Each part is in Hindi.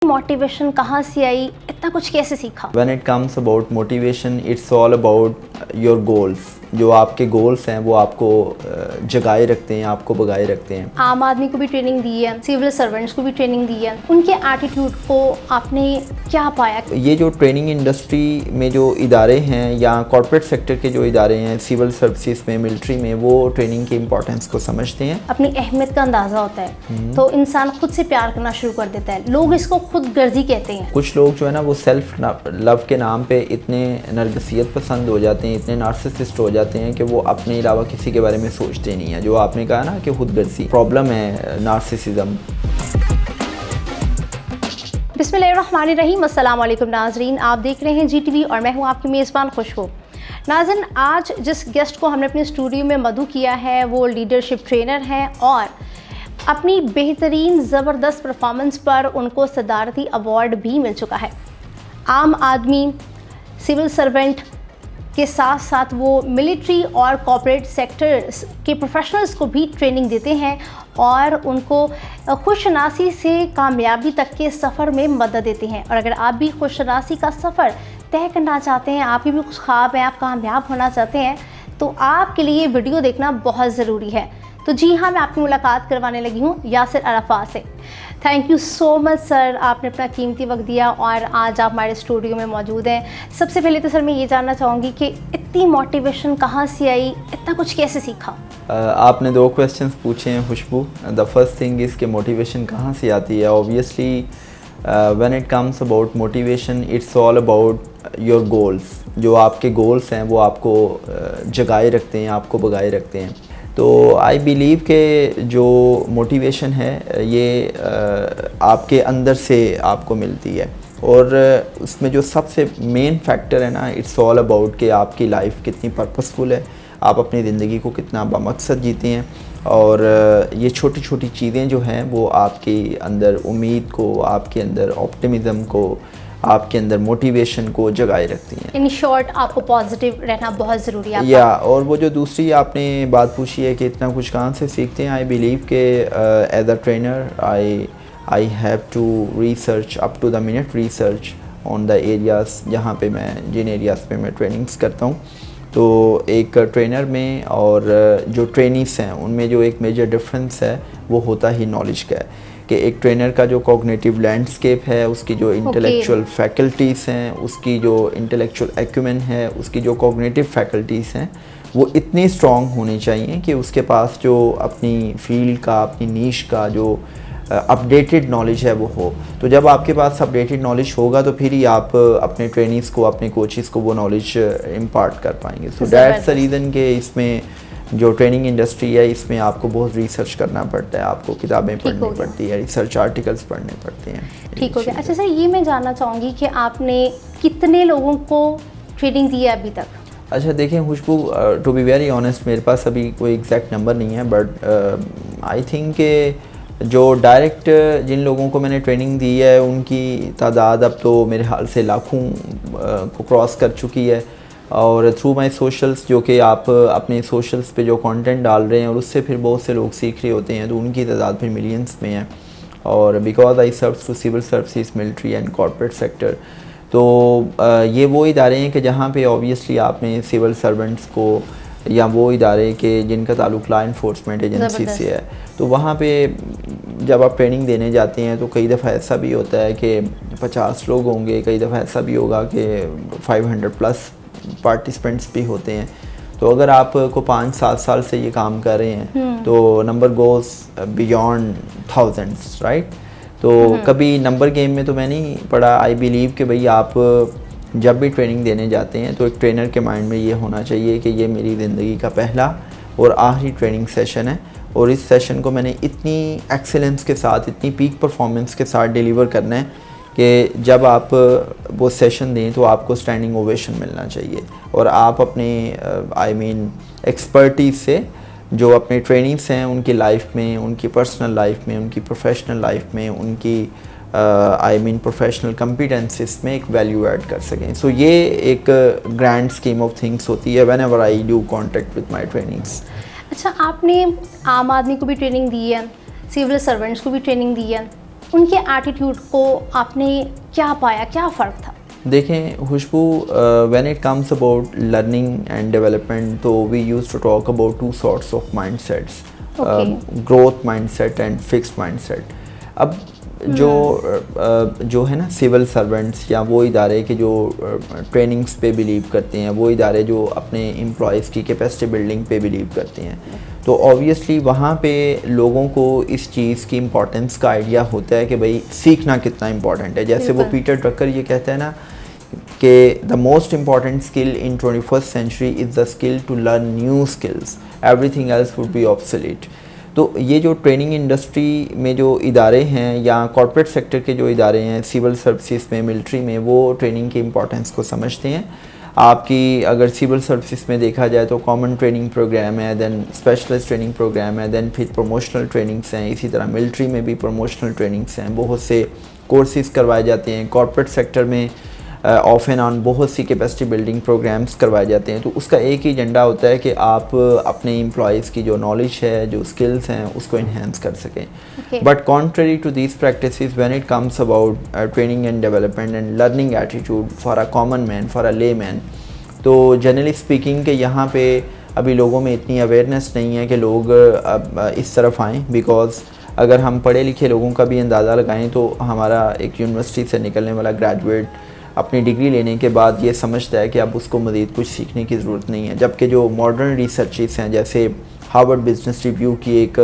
मोटिवेशन कहाँ से आई, इतना कुछ कैसे सीखा? When it comes about motivation, it's all about your goals. जो आपके गोल्स हैं वो आपको जगाए रखते हैं, आपको भगाए रखते हैं। आम आदमी को भी ट्रेनिंग दी है, सिविल सर्वेंट्स को भी ट्रेनिंग दी है, उनके एटीट्यूड को आपने क्या पाया? ये जो ट्रेनिंग इंडस्ट्री में जो इदारे हैं या कॉर्पोरेट सेक्टर के जो इदारे हैं, सिविल सर्विसेज में, मिलिट्री में, वो ट्रेनिंग की इम्पोर्टेंस को समझते हैं। अपनी अहमियत का अंदाज़ा होता है तो इंसान खुद से प्यार करना शुरू कर देता है। लोग इसको खुद गर्जी कहते हैं। कुछ लोग जो है ना वो सेल्फ लव के नाम पे इतने नरगिसियत पसंद हो जाते हैं, इतने नार्सिसिस्ट हो जाते हैं कि वो अपने अलावा किसी के बारे में सोचते नहीं है। जो आपने कहा ना कि खुदगर्जी प्रॉब्लम है, नार्सिसिज्म। बिस्मिल्लाहिर्रहमानिर्रहीम। अस्सलाम वालेकुम नाजरीन, आप देख रहे हैं GTV और मैं हूं आपकी मेज़बान खुशबू। नाज़रीन, आज जिस गेस्ट को हमने अपने स्टूडियो में मधु किया है वो लीडरशिप ट्रेनर हैं और अपनी बेहतरीन ज़बरदस्त परफॉर्मेंस पर उनको सदारती अवार्ड भी मिल चुका है। आम आदमी, सिविल सर्वेंट के साथ साथ वो मिलिट्री और कॉर्पोरेट सेक्टर्स के प्रोफेशनल्स को भी ट्रेनिंग देते हैं और उनको खुशनासी से कामयाबी तक के सफ़र में मदद देते हैं। और अगर आप भी खुशनासी का सफ़र तय करना चाहते हैं, आपके भी कुछ ख्वाब हैं, आप कामयाब होना चाहते हैं, तो आपके लिए वीडियो देखना बहुत ज़रूरी है। तो जी हाँ, मैं आपकी मुलाकात करवाने लगी हूँ यासिर अरफात से। Thank you so much sir, आपने अपना कीमती वक्त दिया और आज आप हमारे स्टूडियो में मौजूद हैं। सबसे पहले तो सर मैं ये जानना चाहूँगी कि इतनी मोटिवेशन कहाँ से आई, इतना कुछ कैसे सीखा? आपने दो क्वेश्चंस पूछे हैं खुशबू। द फर्स्ट थिंग इज़ कि मोटिवेशन कहाँ से आती है। Obviously when it comes about motivation, it's all about your goals. जो आपके गोल्स हैं वो आपको जगाए रखते हैं, आपको भगाए रखते हैं। तो आई बिलीव के जो मोटिवेशन है ये आपके अंदर से आपको मिलती है और उसमें जो सबसे मेन फैक्टर है ना, इट्स ऑल अबाउट कि आपकी लाइफ कितनी पर्पसफुल है, आप अपनी ज़िंदगी को कितना बामकसद जीते हैं। और ये छोटी छोटी चीज़ें जो हैं वो आपके अंदर उम्मीद को, आपके अंदर ऑप्टिमिज़म को, आपके अंदर मोटिवेशन को जगाए रखती हैं। इन शॉर्ट आपको पॉजिटिव रहना बहुत ज़रूरी है। या और वो जो दूसरी आपने बात पूछी है कि इतना कुछ कहाँ से सीखते हैं, आई बिलीव के as a trainer I have to research up to the minute research on the areas जहाँ पे मैं जिन एरियाज़ पे मैं ट्रेनिंग्स करता हूँ। तो एक ट्रेनर में और जो ट्रेनीस हैं उनमें जो एक मेजर डिफरेंस है वो होता ही नॉलेज का है कि एक ट्रेनर का जो कॉग्निटिव लैंडस्केप है, उसकी जो इंटेलेक्चुअल फैकल्टीज़ हैं, उसकी जो इंटेलेक्चुअल एक्यूमेन है, उसकी जो कॉग्निटिव फैकल्टीज़ हैं वो इतनी स्ट्रॉन्ग होनी चाहिए कि उसके पास जो अपनी फील्ड का, अपनी नीश का जो अपडेटेड नॉलेज है वो हो। तो जब आपके पास अपडेटेड नॉलेज होगा तो फिर ही आप अपने ट्रेनीज़ को, अपने कोचेस को वो नॉलेज इम्पार्ट कर पाएंगे। सो दैट्स द रीज़न के इसमें जो ट्रेनिंग इंडस्ट्री है इसमें आपको बहुत रिसर्च करना पड़ता है, आपको किताबें पढ़नी पड़ती है, रिसर्च आर्टिकल्स पढ़ने पड़ते हैं। ठीक हो गया। अच्छा सर, ये मैं जानना चाहूँगी कि आपने कितने लोगों को ट्रेनिंग दी है अभी तक? अच्छा देखें खुशबू, टू बी वेरी ऑनेस्ट मेरे पास अभी कोई एग्जैक्ट नंबर नहीं है, बट आई थिंक के जो डायरेक्ट जिन लोगों को मैंने ट्रेनिंग दी है उनकी तादाद अब तो मेरे हाल से लाखों को क्रॉस कर चुकी है। और थ्रू माई सोशल्स, जो कि आप अपने सोशल्स पे जो कंटेंट डाल रहे हैं और उससे फिर बहुत से लोग सीख रहे होते हैं, तो उनकी तादाद फिर मिलियंस में है। और because I serve to civil services, military and corporate sector, तो ये वो इदारे हैं कि जहाँ पे ऑब्वियसली आपने सिविल सर्वेंट्स को, या वो इदारे के जिनका ताल्लुक लॉ इन्फोर्समेंट एजेंसी से है, तो वहाँ पे जब आप ट्रेनिंग देने जाते हैं तो कई दफ़ा ऐसा भी होता है कि 50 लोग होंगे, कई दफ़ा ऐसा भी होगा कि 500 प्लस पार्टिसिपेंट्स भी होते हैं। तो अगर आपको 5-7 साल से ये काम कर रहे हैं तो number goes beyond thousands, right. तो कभी नंबर गेम में तो मैं नहीं पढ़ा। आई बिलीव कि भाई आप जब भी ट्रेनिंग देने जाते हैं तो एक ट्रेनर के माइंड में ये होना चाहिए कि ये मेरी ज़िंदगी का पहला और आखिरी ट्रेनिंग सेशन है और इस सेशन को मैंने इतनी एक्सेलेंस के साथ, इतनी पीक परफॉर्मेंस के साथ डिलीवर करना है कि जब आप वो सेशन दें तो आपको स्टैंडिंग ओवेशन मिलना चाहिए। और आप अपने एक्सपर्टीज़ से जो अपने ट्रेनिंग्स हैं उनकी लाइफ में, उनकी पर्सनल लाइफ में, उनकी प्रोफेशनल लाइफ में, उनकी प्रोफेशनल कॉम्पिटेंसेस में एक वैल्यू ऐड कर सकें। सो ये एक ग्रैंड स्कीम ऑफ थिंग्स होती है when ever I do contact with my trainings. अच्छा, आपने आम आदमी को भी ट्रेनिंग दी है, सिविल सर्वेंट्स को भी ट्रेनिंग दी है, उनके एटीट्यूड को आपने क्या पाया, क्या फ़र्क था? देखें Khushboo, when it comes about learning and development, तो we use to talk about two sorts of mindsets, growth mindset and fixed mindset. अब जो है ना सिविल सर्वेंट्स या वो इदारे के जो ट्रेनिंग्स पे बिलीव करते हैं, वो इदारे जो अपने एम्प्लॉयज़ की कैपेसिटी बिल्डिंग पे बिलीव करते हैं, तो ऑब्वियसली वहाँ पे लोगों को इस चीज़ की इम्पोर्टेंस का आइडिया होता है कि भाई सीखना कितना इम्पॉर्टेंट है। जैसे वो पीटर ड्रकर ये कहता है ना कि the most important skill in 21st century is the skill to learn new skills, everything else would be obsolete. तो ये जो ट्रेनिंग इंडस्ट्री में जो इदारे हैं या कॉर्पोरेट सेक्टर के जो इदारे हैं, सिविल सर्विसेज में, मिलिट्री में, वो ट्रेनिंग की इम्पोर्टेंस को समझते हैं। आपकी अगर सिविल सर्विसेज में देखा जाए तो कॉमन ट्रेनिंग प्रोग्राम है, देन स्पेशलिस्ट ट्रेनिंग प्रोग्राम है, देन फिर प्रमोशनल ट्रेनिंग्स हैं। इसी तरह मिलिट्री में भी प्रमोशनल ट्रेनिंग्स हैं, बहुत से कोर्सेज करवाए जाते हैं। कॉर्पोरेट सेक्टर में ऑफ एंड ऑन बहुत सी कैपेसिटी बिल्डिंग प्रोग्राम्स करवाए जाते हैं। तो उसका एक ही एजेंडा होता है कि आप अपने एम्प्लॉयज़ की जो नॉलेज है, जो स्किल्स हैं, उसको इन्हेंस कर सकें। But contrary to these practices, when it comes about training and development and learning attitude for a common man, for a layman, तो जनरली स्पीकिंग के यहाँ पे अभी लोगों में इतनी अवेयरनेस नहीं है कि लोग इस तरफ आएँ। बिकॉज अगर हम पढ़े लिखे लोगों का भी अंदाज़ा लगाएं तो हमारा एक यूनिवर्सिटी से निकलने वाला ग्रेजुएट अपनी डिग्री लेने के बाद ये समझता है कि अब उसको मज़ीद कुछ सीखने की ज़रूरत नहीं है। जबकि जो मॉडर्न रिसर्चेस हैं, जैसे हार्वर्ड बिजनेस रिव्यू की एक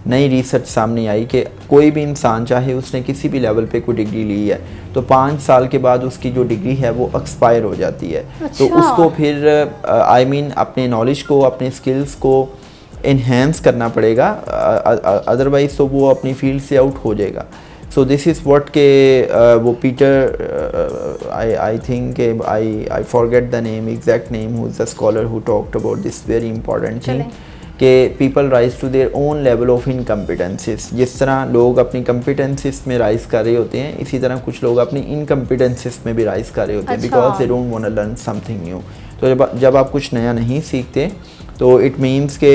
नई रिसर्च सामने आई कि कोई भी इंसान चाहे उसने किसी भी लेवल पे कोई डिग्री ली है तो 5 साल के बाद उसकी जो डिग्री है वो एक्सपायर हो जाती है। अच्छा। तो उसको फिर अपने नॉलेज को, अपने स्किल्स को इन्हेंस करना पड़ेगा, अदरवाइज़ तो वो अपनी फील्ड से आउट हो जाएगा। So this is what के वो Peter I think I forget the name, exact name, who is the scholar who talked about this very important thing कि people rise to their own level of incompetencies। जिस तरह लोग अपनी competencies में rise कर रहे होते हैं, इसी तरह कुछ लोग अपनी incompetencies में भी rise कर रहे होते हैं, because they don't want to learn something new। तो जब आप कुछ नया नहीं सीखते तो इट मीन्स के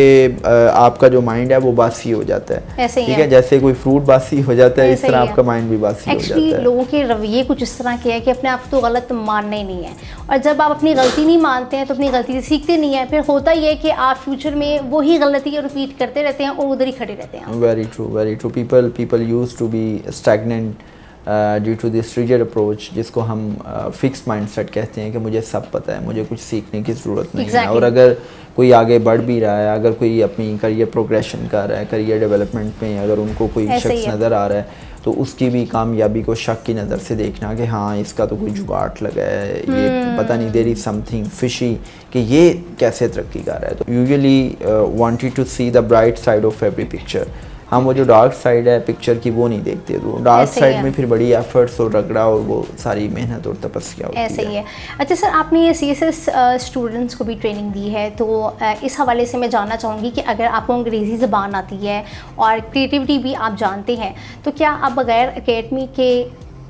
आपका जो माइंड है वो बासी हो जाता है। ठीक है, जैसे कोई फ्रूट बासी हो जाता है, इस तरह आपका माइंड भी बासी हो जाता है। लोगों के रवैये कुछ इस तरह के है कि अपने आप को तो गलत मानना ही नहीं है, और जब आप अपनी गलती नहीं मानते हैं तो अपनी गलती से सीखते नहीं है, फिर होता ये है कि आप फ्यूचर में वही गलती रिपीट करते रहते हैं और उधर ही खड़े रहते हैं। Very true. People use to be stagnant due to this rigid approach, जिसको हम फिक्स्ड माइंडसेट कहते हैं कि मुझे सब पता है, मुझे कुछ सीखने की ज़रूरत नहीं है। और अगर कोई आगे बढ़ भी रहा है, अगर कोई अपनी करियर प्रोग्रेशन कर रहा है, करियर डेवलपमेंट में अगर उनको कोई शख्स नज़र आ रहा है तो उसकी भी कामयाबी को शक की नज़र से देखना कि हाँ इसका तो कोई जुगाड़ लगा है, ये पता नहीं देयर इज़ समथिंग फिशी कि ये कैसे तरक्की कर रहा है। तो usually wanted to see the bright side of every picture. हम वो जो डार्क साइड है पिक्चर की वो नहीं देखते, तो डार्क साइड में फिर बड़ी एफर्ट्स और रगड़ा और वो सारी मेहनत और तपस्या होती है। ऐसे ही है। अच्छा सर, आपने ये CSS स्टूडेंट्स को भी ट्रेनिंग दी है, तो इस हवाले से मैं जानना चाहूँगी कि अगर आपको अंग्रेज़ी ज़बान आती है और क्रिएटिविटी भी आप जानते हैं, तो क्या आप बग़ैर एकेडमी के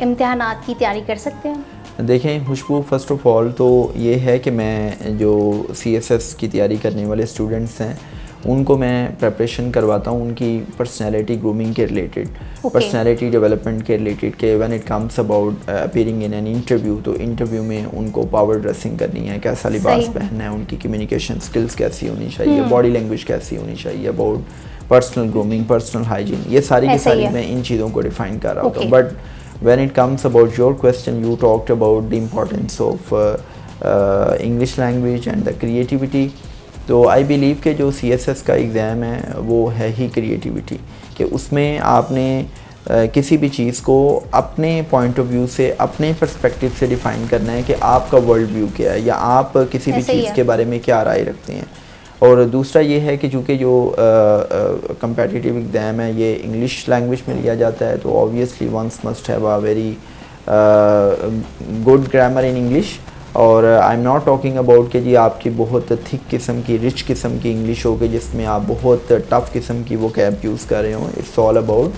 इम्तिहानात की तैयारी कर सकते हैं? देखें खुशबू, फ़र्स्ट ऑफ़ ऑल तो ये है कि मैं जो CSS की तैयारी करने वाले स्टूडेंट्स हैं उनको मैं प्रिपरेशन करवाता हूँ उनकी पर्सनैलिटी ग्रूमिंग के रिलेटेड, पर्सनैलिटी डेवलपमेंट के रिलेटेड के when it comes about appearing in an interview, तो इंटरव्यू में उनको पावर ड्रेसिंग करनी है, कैसा लिबास पहनना है, उनकी कम्युनिकेशन स्किल्स कैसी होनी चाहिए, बॉडी लैंग्वेज कैसी होनी चाहिए, about personal grooming, personal hygiene, ये सारी की सारी मैं इन चीज़ों को डिफ़ाइन कर रहा होता हूँ। But when it comes about your question, you talked about the importance of English language and the creativity. तो आई बिलीव के जो CSS का एग्ज़ाम है वो है ही क्रिएटिविटी, कि उसमें आपने किसी भी चीज़ को अपने पॉइंट ऑफ व्यू से, अपने पर्सपेक्टिव से डिफ़ाइन करना है कि आपका वर्ल्ड व्यू क्या है या आप किसी भी चीज़ के बारे में क्या राय रखते हैं। और दूसरा ये है कि चूँकि जो कंपेटिटिव एग्ज़ाम है ये इंग्लिश लैंग्वेज में लिया जाता है, तो obviously once must have a very good grammar in English. और I am not talking about कि जी आपकी बहुत थिक किस्म की, रिच किस्म की इंग्लिश हो गई जिसमें आप बहुत टफ़ किस्म की वो कैब यूज़ कर रहे हो। It's all about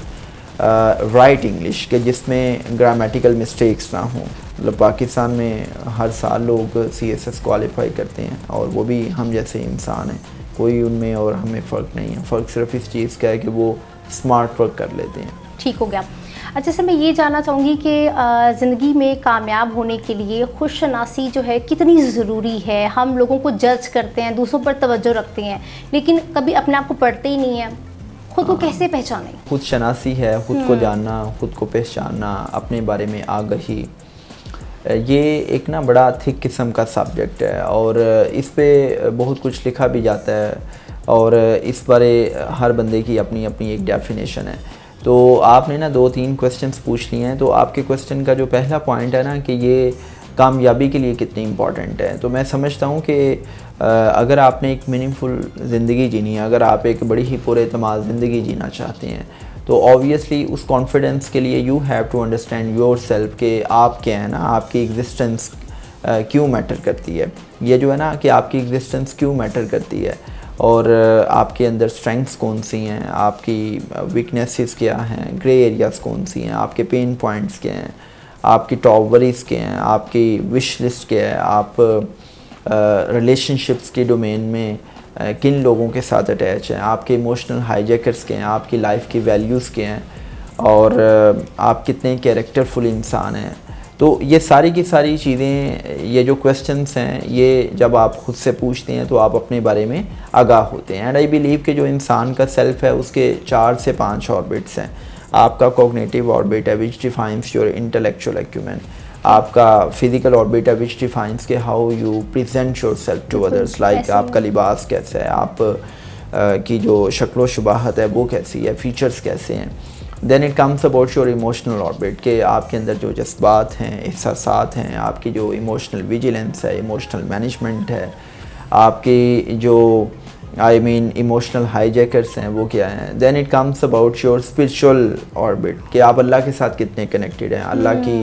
right English के जिसमें ग्रामेटिकल मिस्टेक्स ना हों। मतलब पाकिस्तान में हर साल लोग CSS क्वालिफाई करते हैं और वो भी हम जैसे इंसान हैं, कोई उनमें और हमें फ़र्क नहीं है। फ़र्क सिर्फ इस चीज़ का है कि वो स्मार्ट वर्क कर लेते हैं। ठीक हो गया। अच्छा सर, मैं ये जानना चाहूँगी कि ज़िंदगी में कामयाब होने के लिए खुदशनासी जो है कितनी ज़रूरी है। हम लोगों को जज करते हैं, दूसरों पर तवज्जो रखते हैं, लेकिन कभी अपने आप को पढ़ते ही नहीं हैं। खुद को कैसे पहचानें? खुद शनासी है, खुद को जानना, खुद को पहचानना, अपने बारे में आगाही, ये एक ना बड़ा थिक किस्म का सब्जेक्ट है और इस पे बहुत कुछ लिखा भी जाता है और इस बारे हर बंदे की अपनी अपनी एक डेफिनेशन है। तो आपने ना 2-3 क्वेश्चंस पूछ लिए हैं, तो आपके क्वेश्चन का जो पहला पॉइंट है ना कि ये कामयाबी के लिए कितनी इम्पॉर्टेंट है, तो मैं समझता हूँ कि अगर आपने एक मीनिंगफुल ज़िंदगी जीनी है, अगर आप एक बड़ी ही पुरएतमाद ज़िंदगी जीना चाहते हैं, तो ऑब्वियसली उस कॉन्फिडेंस के लिए you have to understand yourself कि आप क्या है ना, आपकी एग्जिस्टेंस क्यों मैटर करती है। ये जो है ना कि आपकी एग्जिस्टेंस क्यों मैटर करती है और आपके अंदर स्ट्रेंथ्स कौन सी हैं, आपकी वीकनेसेस क्या हैं, ग्रे एरियाज़ कौन सी हैं, आपके पेन पॉइंट्स क्या हैं, आपकी टॉप वरीज़ क्या हैं, आपकी विश लिस्ट क्या है, आप रिलेशनशिप्स के डोमेन में किन लोगों के साथ अटैच हैं, आपके इमोशनल हाईजैकर्स क्या हैं, आपकी लाइफ की वैल्यूज़ क्या हैं और आप कितने कैरेक्टरफुल इंसान हैं। तो ये सारी की सारी चीज़ें, ये जो क्वेश्चंस हैं, ये जब आप ख़ुद से पूछते हैं तो आप अपने बारे में आगाह होते हैं। एंड आई बिलीव कि जो इंसान का सेल्फ है उसके 4 से 5 ऑर्बिट्स हैं। आपका कॉग्निटिव ऑर्बिट है which defines your intellectual acumen, आपका फिजिकल ऑर्बिट है विच डिफाइंस के how you present yourself to others, like आपका लिबास कैसा है, आप की जो शक्ल व शुबाहत है वो कैसी है, फीचर्स कैसे हैं। Then it comes about your emotional orbit के आपके अंदर जो जज्बात हैं, एहसासात हैं, आपकी जो इमोशनल विजिलेंस है, इमोशनल मैनेजमेंट है, आपकी जो आई मीन इमोशनल हाईजैकर्स हैं वो क्या हैं। Then it comes about your spiritual orbit कि आप अल्लाह के साथ कितने कनेक्टेड हैं, अल्लाह की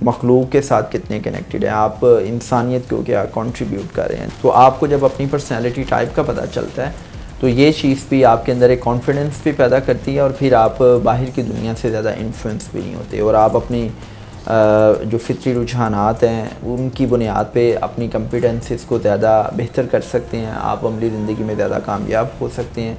मखलूक के साथ कितने कनेक्टेड हैं, आप इंसानियत को क्या कंट्रीब्यूट कर रहे हैं। तो आपको जब अपनी पर्सनैलिटी टाइप का पता चलता है तो ये चीज़ भी आपके अंदर एक कॉन्फिडेंस भी पैदा करती है और फिर आप बाहर की दुनिया से ज़्यादा इन्फ्लुएंस भी नहीं होते और आप अपनी जो फितरी रुझानात हैं उनकी बुनियाद पे अपनी कॉम्पिटेंसेस को ज़्यादा बेहतर कर सकते हैं, आप अमली ज़िंदगी में ज़्यादा कामयाब हो सकते हैं।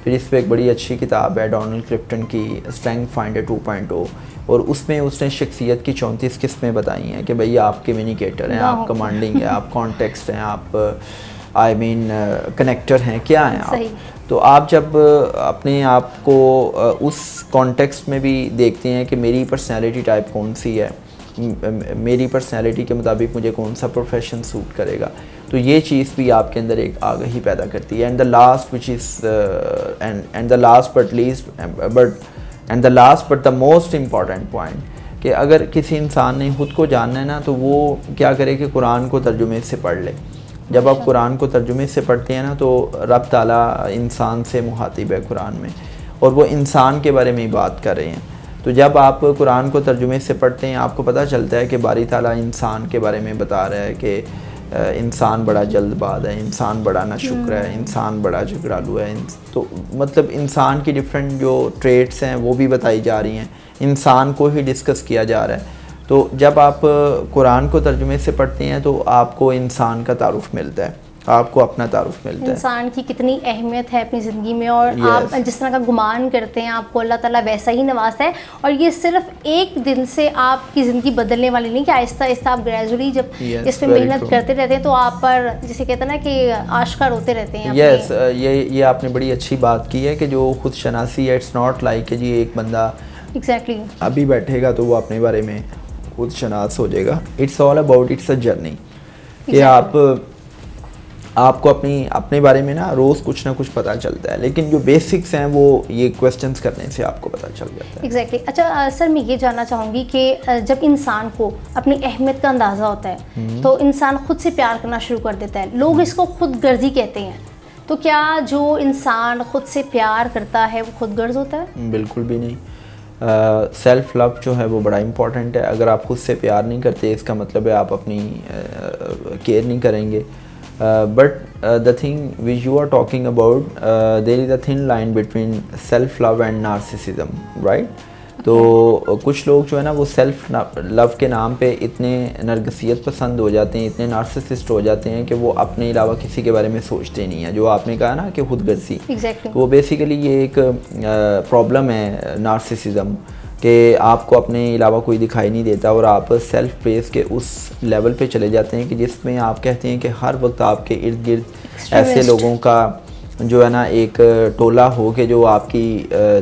फिर इस पर एक बड़ी अच्छी किताब है डोनाल्ड क्लिफ्टन की स्ट्रेंथ फाइंडर 2.0 और उसमें उसने शख्सियत की 34 किस्में बताई हैं कि भाई आप कम्युनिकेटर हैं, आप कमांडिंग हैं, आप कॉन्टेक्स्ट हैं, आप आई मीन कनेक्टर हैं, क्या हैं आप। तो आप जब अपने आप को उस कॉन्टेक्स्ट में भी देखते हैं कि मेरी पर्सनैलिटी टाइप कौन सी है, मेरी पर्सनैलिटी के मुताबिक मुझे कौन सा प्रोफेशन सूट करेगा, तो ये चीज़ भी आपके अंदर एक आगाही पैदा करती है। And the last which is and the last but least and the last but the most important point कि अगर किसी इंसान ने खुद को जानना है ना तो वो क्या करे कि कुरान को तर्जुमे से पढ़ ले। जब आप कुरान को तर्जुमे से पढ़ते हैं ना तो रब ताला इंसान से मुखातिब है कुरान में और वो इंसान के बारे में ही बात कर रहे हैं। तो जब आप कुरान को तर्जुमे से पढ़ते हैं आपको पता चलता है कि बारी ताला इंसान के बारे में बता रहा है कि इंसान बड़ा जल्दबाज है, इंसान बड़ा नाशुक्र है, इंसान बड़ा झगड़ालू है। तो मतलब इंसान की डिफरेंट जो ट्रेट्स हैं वो भी बताई जा रही हैं, इंसान को ही डिस्कस किया जा रहा है। तो जब आप कुरान को तर्जुमे से पढ़ते हैं तो आपको इंसान का तारुफ मिलता है, आपको अपना तारुफ मिलता है, इंसान की कितनी अहमियत है अपनी ज़िंदगी में और आप जिस तरह का गुमान करते हैं आपको अल्लाह ताला वैसा ही नवाज़ता है। और ये सिर्फ एक दिन से आपकी ज़िंदगी बदलने वाली नहीं कि आहिस्ता आहिस्ता आप ग्रेजुअली जब इस पर मेहनत करते रहते हैं तो आप पर जिसे कहते हैं ना कि आश्कार होते रहते हैं। ये आपने बड़ी अच्छी बात की है कि जो खुद शनासी है इट्स नॉट लाइक कि जी एक बंदा एग्जैक्टली अभी बैठेगा तो वो अपने बारे में खुद शनास हो जाएगा। It's all about it's a journey कि आपको अपने बारे में ना रोज़ कुछ ना कुछ पता चलता है, लेकिन जो बेसिक्स हैं वो ये क्वेश्चंस करने से आपको पता चल जाता है। एग्जैक्टली अच्छा सर, मैं ये जानना चाहूँगी कि जब इंसान को अपनी अहमियत का अंदाज़ा होता है तो इंसान खुद से प्यार करना शुरू कर देता है। लोग इसको खुद गर्जी कहते हैं, तो क्या जो इंसान खुद से प्यार करता है वो खुद गर्ज होता है? बिल्कुल भी नहीं। सेल्फ़ लव जो है वो बड़ा इम्पॉर्टेंट है। अगर आप खुद से प्यार नहीं करते इसका मतलब है आप अपनी केयर नहीं करेंगे। But the thing which you are talking about there is a thin line between self love and narcissism, right. तो कुछ लोग जो है ना वो सेल्फ लव के नाम पे इतने नरगसियत पसंद हो जाते हैं, इतने नार्सिसिस्ट हो जाते हैं कि वो अपने अलावा किसी के बारे में सोचते नहीं है। जो आपने कहा ना कि खुदगर्जी, exactly. वो बेसिकली ये एक प्रॉब्लम है नार्सिसिज्म कि आपको अपने अलावा कोई दिखाई नहीं देता और आप सेल्फ प्रेस के उस लेवल पे चले जाते हैं कि जिसमें आप कहते हैं कि हर वक्त आपके इर्द गिर्द ऐसे लोगों का जो है ना एक टोला हो के जो आपकी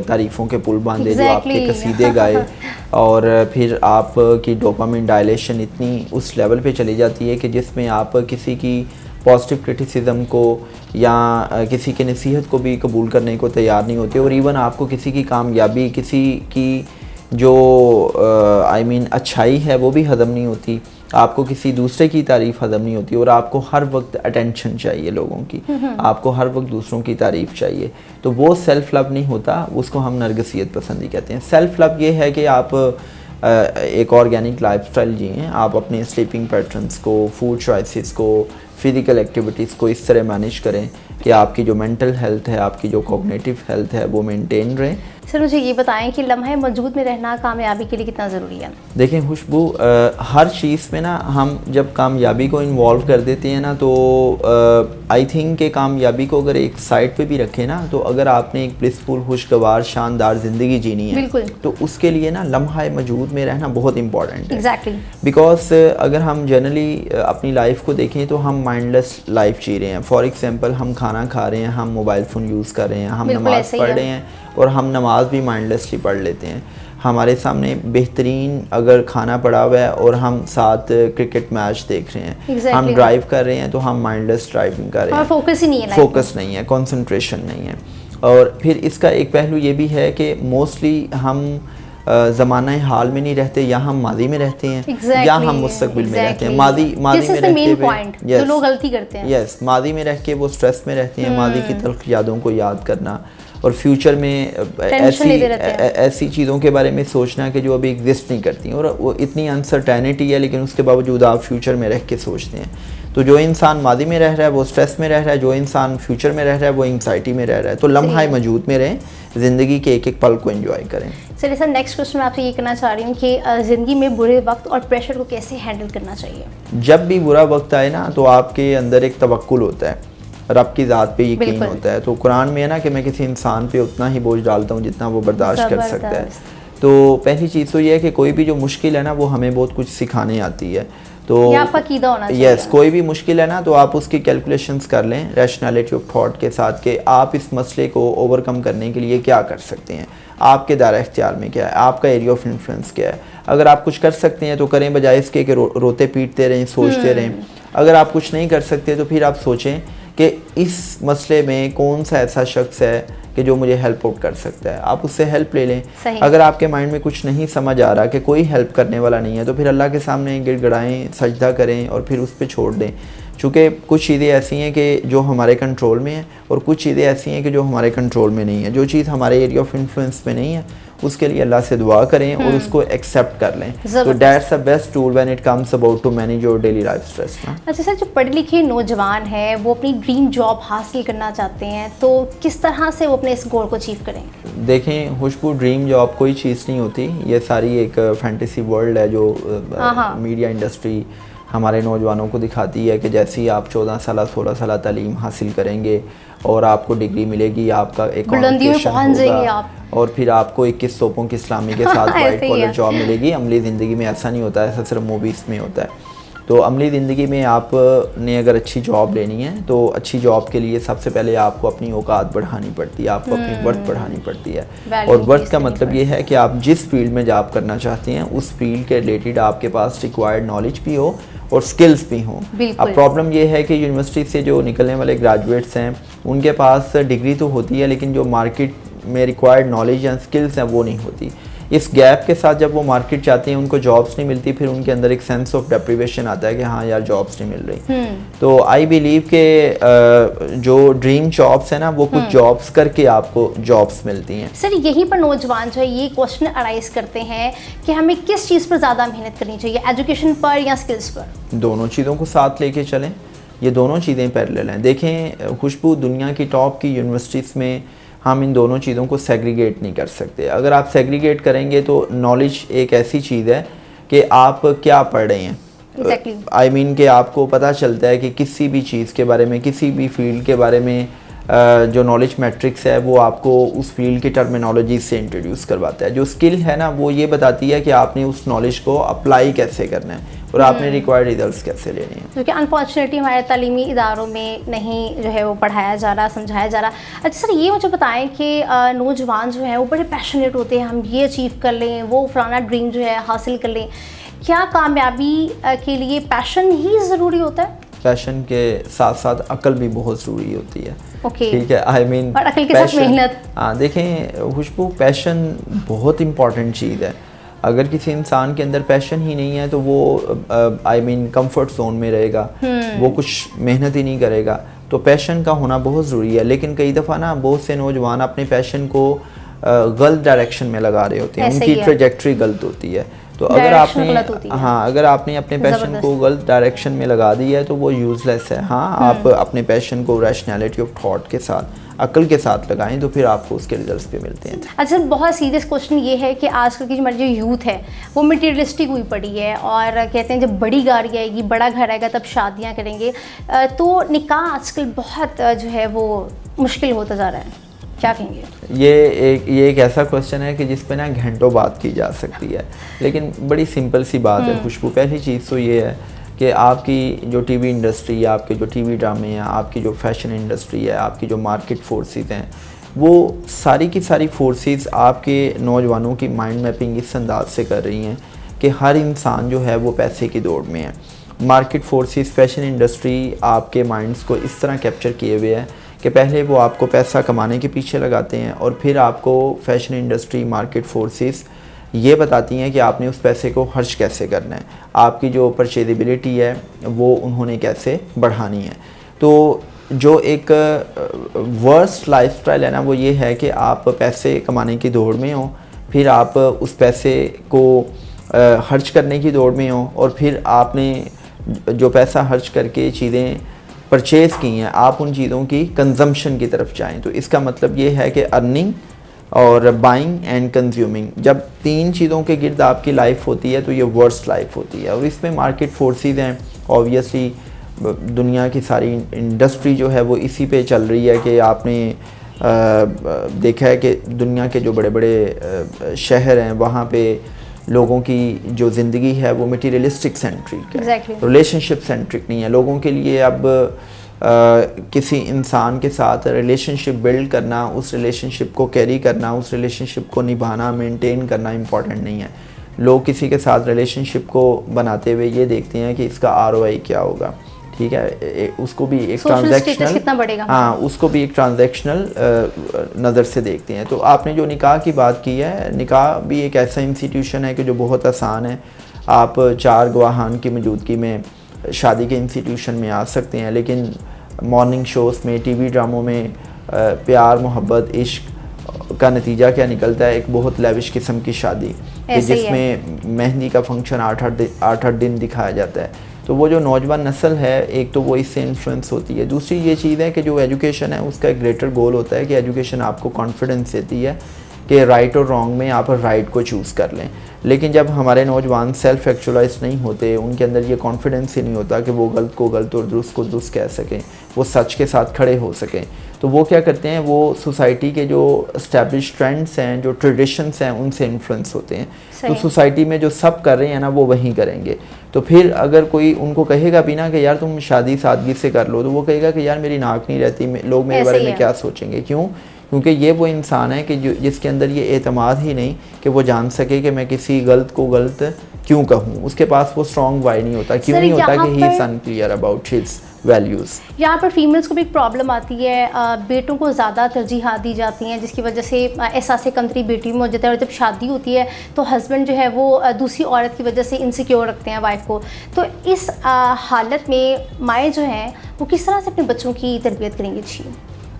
तारीफ़ों के पुल बांधे, जो आपके कसीदे गाए और फिर आपकी डोपामिन डायलेशन इतनी उस लेवल पे चली जाती है कि जिसमें आप किसी की पॉजिटिव क्रिटिसिज्म को या किसी के नसीहत को भी कबूल करने को तैयार नहीं होते और इवन आपको किसी की कामयाबी, किसी की जो आई मीन अच्छाई है वो भी हज़म नहीं होती, आपको किसी दूसरे की तारीफ़ हज़म नहीं होती और आपको हर वक्त अटेंशन चाहिए लोगों की, आपको हर वक्त दूसरों की तारीफ़ चाहिए। तो वो सेल्फ़ लव नहीं होता, उसको हम नरगसियत पसंदी कहते हैं। सेल्फ़ लव ये है कि आप एक ऑर्गेनिक लाइफस्टाइल जिएं, आप अपने स्लीपिंग पैटर्न्स को, फूड चॉइसेस को, फिज़िकल एक्टिविटीज़ को इस तरह मैनेज करें कि आपकी जो मेंटल हेल्थ है, आपकी जो कॉग्निटिव हेल्थ है वो मेंटेन रहे। सर मुझे ये बताएं कि लम्हे मौजूद में रहना कामयाबी के लिए कितना ज़रूरी है? देखें खुशबू, हर चीज़ में ना हम जब कामयाबी को इन्वॉल्व कर देते हैं ना तो आई थिंक कि कामयाबी को अगर एक साइड पे भी रखें ना तो अगर आपने एक ब्लिसफुल, खुशगवार, शानदार ज़िंदगी जीनी है तो उसके लिए ना लम्हा मौजूद में रहना बहुत इंपॉर्टेंट है। एग्जैक्टली। बिकॉज अगर हम जनरली अपनी लाइफ को देखें तो हम माइंडलेस लाइफ जी रहे हैं। फॉर एग्जांपल हम खाना खा रहे हैं, हम मोबाइल फ़ोन यूज़ कर रहे हैं, हम नमाज़ पढ़ रहे हैं और हम नमाज भी माइंडलेसली पढ़ लेते हैं। हमारे सामने बेहतरीन अगर खाना पड़ा हुआ है और हम साथ क्रिकेट मैच देख रहे हैं, हम ड्राइव कर रहे हैं तो हम माइंडलेस ड्राइविंग कर रहे हैं, फोकस ही नहीं है, फोकस नहीं है, कंसंट्रेशन नहीं है। और फिर इसका एक पहलू ये भी है कि मोस्टली हम ज़माना हाल में नहीं रहते, या हम मादी में रहते हैं या हम मुस्तकबिल में रहते हैं। मादी में रहते जो लोग गलती करते हैं, यस, मादी में रह के वो स्ट्रेस में रहते हैं, मादी की तल्ख यादों को याद करना और फ्यूचर में ऐसी चीज़ों के बारे में सोचना कि जो अभी एग्जिस्ट नहीं करती और वो इतनी अनसर्टेनिटी है लेकिन उसके बावजूद आप फ्यूचर में रह के सोचते हैं। तो जो इंसान मादी में रह रहा है वो स्ट्रेस में रह रहा है, जो इंसान फ्यूचर में रह रहा है वो एंग्जाइटी में रह रहा है। तो लम्हा मौजूद में रहें, ज़िंदगी के एक एक पल को एंजॉय करें। चलिए सर, नेक्स्ट क्वेश्चन मैं आपसे ये करना चाह रही हूँ कि ज़िंदगी में बुरे वक्त और प्रेशर को कैसे हैंडल करना चाहिए? जब भी बुरा वक्त आए ना तो आपके अंदर एक तवक्कुल होता है, रब की ज़ात पे यकीन होता है। तो कुरान में है ना कि मैं किसी इंसान पे उतना ही बोझ डालता हूँ जितना वो बर्दाश्त कर सकता है। तो पहली चीज़ तो ये है कि कोई भी जो मुश्किल है ना वो हमें बहुत कुछ सिखाने आती है। तो आपका कीदा होना चाहिए। यस, कोई भी मुश्किल है ना तो आप उसकी कैलकुलेशंस कर लें रैशनैलिटी ऑफ थॉट के साथ कि आप इस मसले को ओवरकम करने के लिए क्या कर सकते हैं, आपके दायरा इख्तियार में क्या है, आपका एरिया ऑफ इन्फ्लुएंस क्या है। अगर आप कुछ कर सकते हैं तो करें, बजाय इसके कि रोते पीटते रहें, सोचते रहें। अगर आप कुछ नहीं कर सकते तो फिर आप सोचें कि इस मसले में कौन सा ऐसा शख्स है कि जो मुझे हेल्प आउट कर सकता है, आप उससे हेल्प ले लें। अगर आपके माइंड में कुछ नहीं समझ आ रहा कि कोई हेल्प करने वाला नहीं है तो फिर अल्लाह के सामने गिड़गिड़ाएं, सजदा करें और फिर उस पर छोड़ दें। चूँकि कुछ चीज़ें ऐसी हैं कि जो हमारे कंट्रोल में हैं और कुछ चीज़ें ऐसी हैं कि जो हमारे कंट्रोल में नहीं है। जो चीज़ हमारे एरिया ऑफ इन्फ्लुएंस में नहीं है उसके लिए अल्लाह से दुआ करें और उसको एक्सेप्ट कर लें। तो that's the best tool when it comes about to manage your daily life stress. अच्छा सर, जो पढ़े लिखे नौजवान हैं वो अपनी ड्रीम जॉब हासिल करना चाहते हैं तो किस तरह से वो अपने इस गोल को अचीव करें? देखें खुशबू, ड्रीम जॉब कोई चीज़ नहीं होती, ये सारी एक फैंटेसी वर्ल्ड है जो मीडिया इंडस्ट्री हमारे नौजवानों को दिखाती है कि जैसे ही आप 14 साल 16 साल तालीम हासिल करेंगे और आपको डिग्री मिलेगी, आपका एक होगा और फिर आपको 21 तोपों की इस्लामी के साथ वाइट कॉलर जॉब मिलेगी। अमली ज़िंदगी में ऐसा नहीं होता है, ऐसा सिर्फ मूवीज़ में होता है। तो अमली ज़िंदगी में आपने अगर अच्छी जॉब लेनी है तो अच्छी जॉब के लिए सबसे पहले आपको अपनी औकात बढ़ानी पड़ती है, आपको अपनी वर्थ बढ़ानी पड़ती है। और वर्थ का मतलब ये है कि आप जिस फील्ड में जॉब करना चाहते हैं उस फील्ड के रिलेटेड आपके पास रिक्वायर्ड नॉलेज भी हो और स्किल्स भी हों। अब प्रॉब्लम ये है कि यूनिवर्सिटी से जो निकलने वाले ग्रेजुएट्स हैं उनके पास डिग्री तो होती है लेकिन जो मार्केट में रिक्वायर्ड नॉलेज या स्किल्स हैं वो नहीं होती। इस गैप के साथ जब वो मार्केट जाते हैं उनको जॉब्स नहीं मिलती, फिर उनके अंदर एक सेंस ऑफ डेप्रिवेशन आता है कि हाँ यार जॉब्स नहीं मिल रही। तो आई बिलीव के जो ड्रीम जॉब्स है ना वो कुछ जॉब्स करके आपको जॉब्स मिलती हैं। सर यहीं पर नौजवान जो है ये क्वेश्चन अराइज करते हैं कि हमें किस चीज़ पर ज़्यादा मेहनत करनी चाहिए, एजुकेशन पर या स्किल्स पर? दोनों चीज़ों को साथ लेके चलें, ये दोनों चीज़ें पैरेलल हैं। देखें खुशबू, दुनिया की टॉप की यूनिवर्सिटीज़ में हम इन दोनों चीज़ों को सेग्रीगेट नहीं कर सकते। अगर आप सेग्रीगेट करेंगे तो नॉलेज एक ऐसी चीज़ है कि आप क्या पढ़ रहे हैं। आई मीन कि आपको पता चलता है कि किसी भी चीज़ के बारे में, किसी भी फील्ड के बारे में जो नॉलेज मैट्रिक्स है वो आपको उस फील्ड की टर्मिनोलॉजी से इंट्रोड्यूस करवाता है। जो स्किल है ना वो ये बताती है कि आपने उस नॉलेज को अप्लाई कैसे करना है और आपने रिक्वायर्ड रिजल्ट्स कैसे लेने हैं, क्योंकि अनफॉर्चुनेटली हमारे तालीमी इदारों में नहीं जो है वो पढ़ाया जा रहा, समझाया जा रहा। अच्छा सर, ये मुझे बताएं कि नौजवान जो है वो बड़े पैशनेट होते हैं, हम ये अचीव कर लें, वो फलाना ड्रीम जो है हासिल कर लें। क्या कामयाबी के लिए पैशन ही ज़रूरी होता है? पैशन के साथ साथ अकल भी बहुत ज़रूरी होती है। ओके, ठीक है, आई मीन और अकल के साथ मेहनत। हाँ देखें खुशबू, पैशन बहुत इंपॉर्टेंट चीज़ है। अगर किसी इंसान के अंदर पैशन ही नहीं है तो वो आई मीन कंफर्ट जोन में रहेगा, वो कुछ मेहनत ही नहीं करेगा। तो पैशन का होना बहुत ज़रूरी है। लेकिन कई दफ़ा ना बहुत से नौजवान अपने पैशन को गलत डायरेक्शन में लगा रहे होते हैं, उनकी ट्रेजेक्ट्री गलत होती है। तो अगर आपने अपने पैशन को गलत डायरेक्शन में लगा दिया है तो वो यूज़लेस है। हाँ, आप अपने पैशन को रैशनैलिटी ऑफ थॉट के साथ, अकल के साथ लगाएं तो फिर आपको उसके रिजल्ट्स भी मिलते हैं। अच्छा, बहुत सीरियस क्वेश्चन ये है कि आजकल की हमारी जो यूथ है वो मटीरियलिस्टिक हुई पड़ी है और कहते हैं जब बड़ी गाड़ी आएगी, बड़ा घर आएगा तब शादियाँ करेंगे। तो निकाह आजकल बहुत जो है वो मुश्किल होता जा रहा है, क्या कहेंगे? ये एक ऐसा क्वेश्चन है कि जिस पे ना घंटों बात की जा सकती है, लेकिन बड़ी सिंपल सी बात है खुशबू। पहली चीज़ तो ये है कि आपकी जो टीवी इंडस्ट्री है, आपके जो टीवी ड्रामे हैं, आपकी जो फैशन इंडस्ट्री है, आपकी जो मार्केट फोर्सेस हैं, वो सारी की सारी फोर्सेस आपके नौजवानों की माइंड मैपिंग इस अंदाज से कर रही हैं कि हर इंसान जो है वो पैसे की दौड़ में है। मार्केट फोर्सेस, फैशन इंडस्ट्री आपके माइंड्स को इस तरह कैप्चर किए हुए हैं कि पहले वो आपको पैसा कमाने के पीछे लगाते हैं और फिर आपको फैशन इंडस्ट्री, मार्केट फोर्सेस ये बताती हैं कि आपने उस पैसे को खर्च कैसे करना है, आपकी जो परचेजेबिलिटी है वो उन्होंने कैसे बढ़ानी है। तो जो एक वर्स्ट लाइफस्टाइल है ना वो ये है कि आप पैसे कमाने की दौड़ में हो, फिर आप उस पैसे को खर्च करने की दौड़ में हो और फिर आपने जो पैसा खर्च करके चीज़ें परचेज़ की हैं आप उन चीज़ों की कंजम्पशन की तरफ जाएं। तो इसका मतलब ये है कि अर्निंग और बाइंग एंड कंज्यूमिंग, जब तीन चीज़ों के गिर्द आपकी लाइफ होती है तो ये वर्स्ट लाइफ होती है। और इसमें मार्केट फोर्सेस हैं, ऑब्वियसली दुनिया की सारी इंडस्ट्री जो है वो इसी पे चल रही है कि आपने देखा है कि दुनिया के जो बड़े बड़े शहर हैं वहाँ पे लोगों की जो ज़िंदगी है वो मटीरियलिस्टिक सेंट्रिक है, रिलेशनशिप सेंट्रिक नहीं है। लोगों के लिए अब किसी इंसान के साथ रिलेशनशिप बिल्ड करना, उस रिलेशनशिप को कैरी करना, उस रिलेशनशिप को निभाना, मेंटेन करना इम्पॉर्टेंट नहीं है। लोग किसी के साथ रिलेशनशिप को बनाते हुए ये देखते हैं कि इसका ROI क्या होगा, ठीक है, उसको भी एक ट्रांजैक्शनल, हाँ उसको भी एक ट्रांजैक्शनल नज़र से देखते हैं। तो आपने जो निकाह की बात की है, निकाह भी एक ऐसा इंस्टीट्यूशन है कि जो बहुत आसान है। आप 4 गवाहान की मौजूदगी में शादी के इंस्टीट्यूशन में आ सकते हैं, लेकिन मॉर्निंग शोज़ में, टीवी ड्रामों में प्यार, मोहब्बत, इश्क का नतीजा क्या निकलता है? एक बहुत लेविश किस्म की शादी जिसमें मेहंदी का फंक्शन 8-8 दिन दिखाया जाता है। तो वो जो नौजवान नस्ल है, एक तो वो इससे इन्फ्लुएंस होती है। दूसरी ये चीज़ है कि जो एजुकेशन है उसका एक ग्रेटर गोल होता है कि एजुकेशन आपको कॉन्फिडेंस देती है कि राइट और रॉन्ग में आप राइट को चूज़ कर लें। लेकिन जब हमारे नौजवान सेल्फ एक्चुअलाइज नहीं होते, उनके अंदर ये कॉन्फिडेंस ही नहीं होता कि वो गलत को गलत और दुरुस्त को दुरुस्त कह सकें, वो सच के साथ खड़े हो सकें, तो वो क्या करते हैं, वो सोसाइटी के जो एस्टैब्लिश ट्रेंड्स हैं, जो ट्रेडिशंस हैं, उनसे इन्फ्लुएंस होते हैं। तो सोसाइटी में जो सब कर रहे हैं ना वो वही करेंगे। तो फिर अगर कोई उनको कहेगा भी ना कि यार तुम शादी सादगी से कर लो, तो वो कहेगा कि यार मेरी नाक नहीं रहती, लोग मेरे बारे में क्या सोचेंगे। क्यों? क्योंकि ये वो इंसान है कि जिसके अंदर ये एतमाद ही नहीं कि वो जान सके कि मैं किसी गलत को गलत क्यों कहूँ। उसके पास वो स्ट्रॉन्ग वाई नहीं होता। क्यों नहीं होता? कि he is unclear about his values. यहाँ पर फीमेल्स को भी एक प्रॉब्लम आती है, बेटों को ज़्यादा तरजीहात दी जाती हैं, जिसकी वजह से एहसास कमतरी बेटी में हो जाता है। और जब शादी होती है तो हस्बैंड जो है वो दूसरी औरत की वजह से इनसिक्योर रखते हैं वाइफ को। तो इस हालत में माएँ जो हैं वो किस तरह से अपने बच्चों की तरबियत करेंगी? अच्छी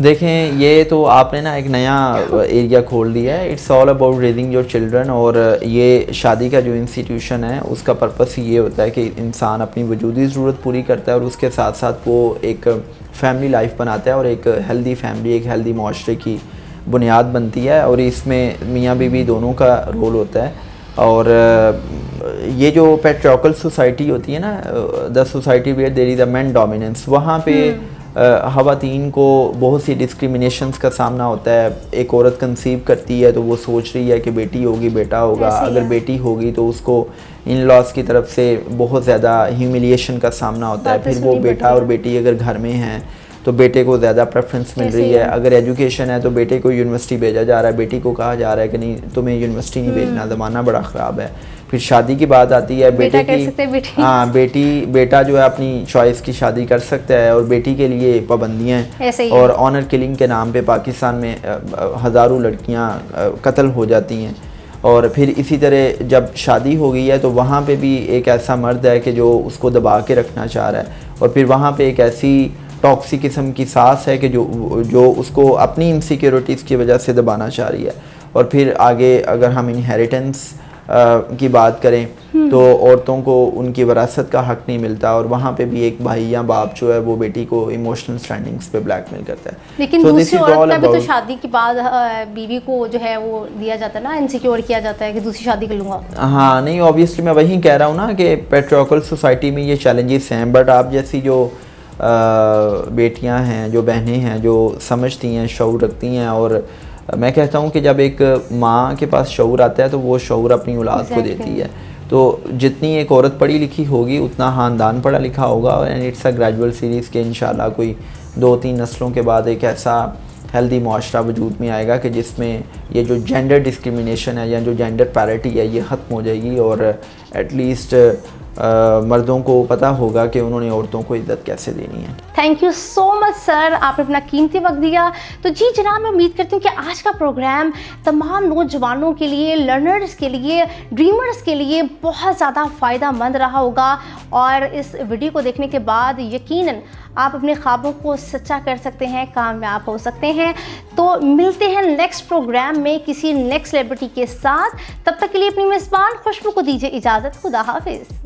देखें, ये तो आपने ना एक नया एरिया खोल दिया है। It's all about raising your children. और ये शादी का जो इंस्टीट्यूशन है उसका पर्पस ही ये होता है कि इंसान अपनी वजूदी ज़रूरत पूरी करता है और उसके साथ साथ वो एक फैमिली लाइफ बनाता है और एक हेल्दी फैमिली, एक हेल्दी माशरे की बुनियाद बनती है। और इसमें मियाँ बीवी दोनों का रोल होता है। और ये जो पेट्रियार्कल सोसाइटी होती है ना, the society where there is a man dominance, वहाँ पे ख़वातीन को बहुत सी डिस्क्रिमिनेशंस का सामना होता है। एक औरत कंसीव करती है तो वो सोच रही है कि बेटी होगी बेटा होगा, अगर बेटी होगी तो उसको इन लॉज की तरफ से बहुत ज़्यादा ह्यूमिलिएशन का सामना होता है। फिर वो बेटा और बेटी अगर घर में हैं तो बेटे को ज़्यादा प्रेफरेंस मिल रही है। अगर एजुकेशन है तो बेटे को यूनिवर्सिटी भेजा जा रहा है, बेटी को कहा जा रहा है कि नहीं तुम्हें यूनिवर्सिटी नहीं भेजना, ज़माना बड़ा ख़राब है। फिर शादी की बात आती है, बेटे की हाँ बेटा जो है अपनी चॉइस की शादी कर सकता है और बेटी के लिए पाबंदियाँ हैं। और ऑनर किलिंग के नाम पे पाकिस्तान में हज़ारों लड़कियाँ कत्ल हो जाती हैं। और फिर इसी तरह जब शादी हो गई है तो वहाँ पे भी एक ऐसा मर्द है कि जो उसको दबा के रखना चाह रहा है, और फिर वहाँ पे एक ऐसी टॉक्सिक किस्म की सास है कि जो उसको अपनी इनसिक्योरिटीज़ की वजह से दबाना चाह रही है। और फिर आगे अगर हम इनहेरिटेंस की बात करें तो औरतों को उनकी विरासत का हक नहीं मिलता, और वहाँ पे भी एक भाई या बाप जो है वो बेटी को इमोशनल स्टैंडिंग्स पे ब्लैकमेल करता है। लेकिन दूसरी औरत का भी तो शादी के बाद बीवी को जो है वो दिया जाता है ना, इनसिक्योर किया जाता है कि दूसरी शादी कर लूँगा। हाँ नहीं, ऑब्वियसली मैं वही कह रहा हूँ ना कि पेट्रियार्कल सोसाइटी में ये चैलेंजेस हैं, बट आप जैसी जो बेटियां हैं, जो बहनें हैं, जो समझती हैं, शऊर रखती हैं, और मैं कहता हूँ कि जब एक माँ के पास शऊर आता है तो वो शऊर अपनी औलाद को देती है। तो जितनी एक औरत पढ़ी लिखी होगी उतना ख़ानदान पढ़ा लिखा होगा, and it's a gradual series के इंशाल्लाह कोई 2-3 नस्लों के बाद एक ऐसा हेल्दी मुआशरा वजूद में आएगा कि जिसमें ये जो जेंडर डिस्क्रिमिनेशन है या जो जेंडर पैरिटी है ये ख़त्म हो जाएगी, और एटलीस्ट मर्दों को पता होगा कि उन्होंने औरतों को इज्जत कैसे देनी है। Thank you so much sir, आपने अपना कीमती वक्त दिया। तो जी जनाब, मैं उम्मीद करती हूँ कि आज का प्रोग्राम तमाम नौजवानों के लिए, लर्नर्स के लिए, ड्रीमर्स के लिए बहुत ज़्यादा फ़ायदा मंद रहा होगा, और इस वीडियो को देखने के बाद यकीनन आप अपने ख्वाबों को सच्चा कर सकते हैं, कामयाब हो सकते हैं। तो मिलते हैं नेक्स्ट प्रोग्राम में किसी नेक्स्ट सेलिब्रिटी के साथ। तब तक के लिए अपनी मेज़बान खुशबू को दीजिए इजाज़त। खुदा हाफिज़।